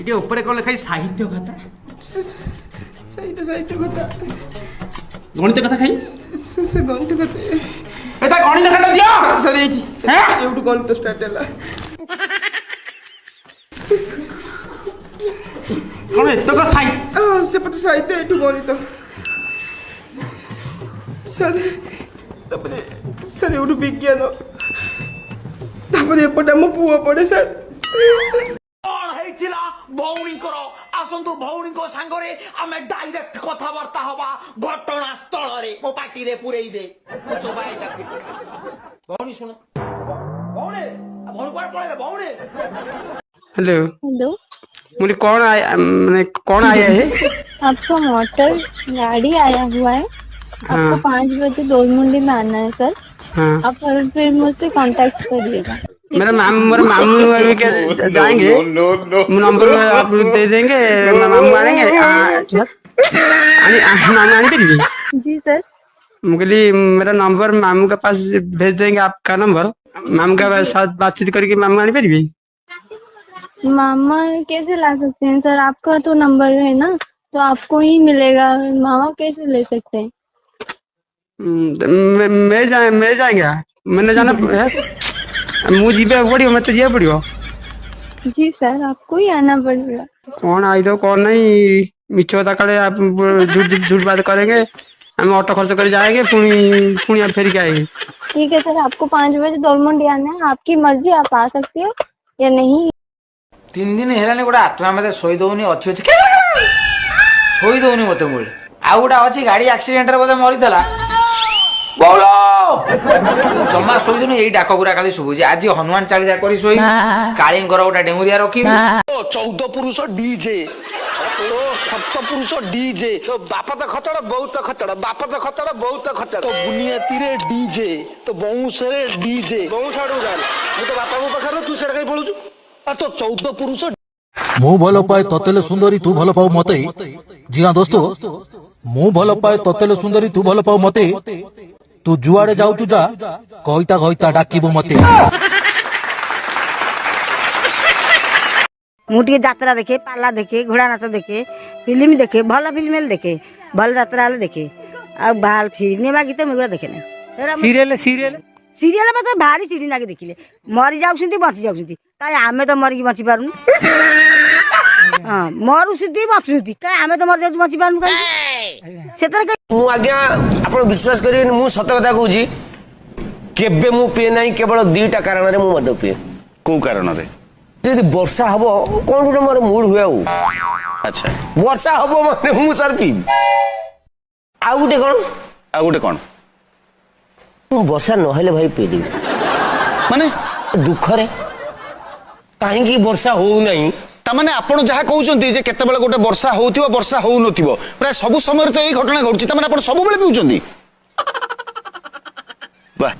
ये ऊपर कौन लिखा है साहित्य कथा साहित्य कथा गणित कथा खाई गणित कथा एटा गणित कथा दियो सर एठी हैं एउटु गणित स्टार्ट होला कौन एतक साहित्य सेपटे साहित्य एठु गणित सर तापरे सर एउटु विज्ञान तापरे एपटे मो पुआ पड़े सर आसतु भौणी सांगे आम डायरेक्ट कथबार्ता हवा घटना स्थल मो पार्टी रे पुरई दे भौणी सुन भौणी भौणी कुआडे पळेले भौणी हेलो हेलो मुझे कौन आया मैंने कौन आया है आपका मोटर गाड़ी आया हुआ है आपको 5 बजे दोलमुंडी में आना है सर। हाँ आप फिर मुझसे कांटेक्ट करिएगा। मेरे मामू अभी क्या जाएंगे नंबर आप दे देंगे मामू आएंगे मामू आने देंगे जी सर। मुझे मेरा नंबर मामू के पास भेज देंगे आपका नंबर मामू के साथ बातचीत करके मामू आने पाएगी मामा कैसे ला सकते हैं सर? आपका तो नंबर है ना तो आपको ही मिलेगा। मामा कैसे ले सकते हैं? मैं जाएंगे मैंने जाना मुझे जीबे पड़ियो मत जीबे पड़ियो जी सर आपको ही आना पड़ेगा। कौन आई तो कौन नहीं मिछता काले आप झूठ बात करेंगे हम ऑटो खर्च कर जाएंगे पुणी आप फेर के आएंगे। ठीक है सर आपको 5 बजे दोलमुंडी आना है। आपकी मर्जी आप आ सकती हो या नहीं। 3 दिन है गोटे आत्मा मत शोई दौनी अच्छी अच्छी शोई दौनी मत मुझे आउ गोटे अच्छी गाड़ी एक्सीडेंट बोधे मरीला जमा शोई दौनी यही डाक गुरा खाली शुभुची आज हनुमान चालीसा कर शोई काली गोटे डेंगुरिया रखी 14 पुरुष डीजे 7 पुरुष डीजे बाप तो खचड़ बहुत खचड़ बाप तो खचड़ बहुत खचड़ तो बुनियाती रे डीजे तो बौस रे डीजे बौस आड़ू गाल मु तो बापा मो पाखर तू सेड कहीं पळुछु तो 14 पुरुष मु भल पाए ततेले सुंदरी तू भल पाऊ मते जी हाँ दोस्तों मु भल पाए ततेले सुंदरी तू भल पाऊ मते तू जुआड़े जाऊचु जा कहिता कहिता डाकिबो मते मुझे यात्रा देखे पाला देखे घोड़ा नाच देखे फिल्म देखे भल फिल्म देखे भल यात्रा देखे बाल सिनेमा गीत मुझे देखे ना सीरियल सीरियल सीरियल मत भारी सीढ़ी लागे देखिले मरी जाऊँ बची जाऊँ कहीं आम तो मरिकी बची पारूँ हाँ मरुँच बचुँच कहीं आम तो मरी जाऊँ बची पारूँ कहीं आज्ञा आप विश्वास करें मु सत कथा कहूँ केबे मु पिए ना केवल 2टा कारण मु मद पिए को कारण रे यदि वर्षा हम कौन गोटे मोर मूड हुए अच्छा वर्षा हम माने मु सर पी आउ गोटे कौन वर्षा नहेले भाई पी देवी माने दुख रे कहीं वर्षा हो नहीं तामाने आपण जहा कहउचंती जे केतेबेले गोटे वर्षा होउथिबो वर्षा होउ नथिबो प्राय सब समय तो एई घटना घटुची तामाने आपण सब बेले पिउचंती वाह।